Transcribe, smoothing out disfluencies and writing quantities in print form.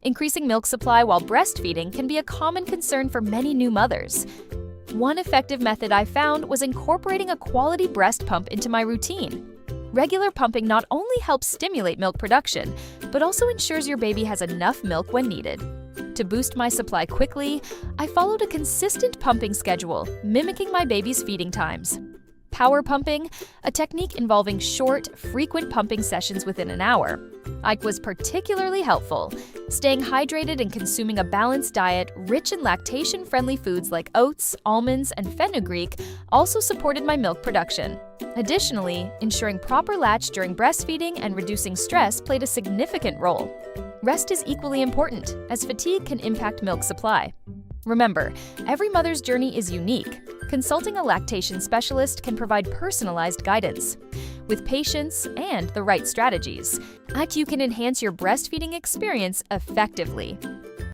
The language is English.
Increasing milk supply while breastfeeding can be a common concern for many new mothers. One effective method I found was incorporating a quality breast pump into my routine. Regular pumping not only helps stimulate milk production, but also ensures your baby has enough milk when needed. To boost my supply quickly, I followed a consistent pumping schedule, mimicking my baby's feeding times. Power pumping, a technique involving short, frequent pumping sessions within an hour, was particularly helpful. Staying hydrated and consuming a balanced diet rich in lactation-friendly foods like oats, almonds, and fenugreek also supported my milk production. Additionally, ensuring proper latch during breastfeeding and reducing stress played a significant role. Rest is equally important, as fatigue can impact milk supply. Remember, every mother's journey is unique. Consulting a lactation specialist can provide personalized guidance. With patience and the right strategies, you can enhance your breastfeeding experience effectively.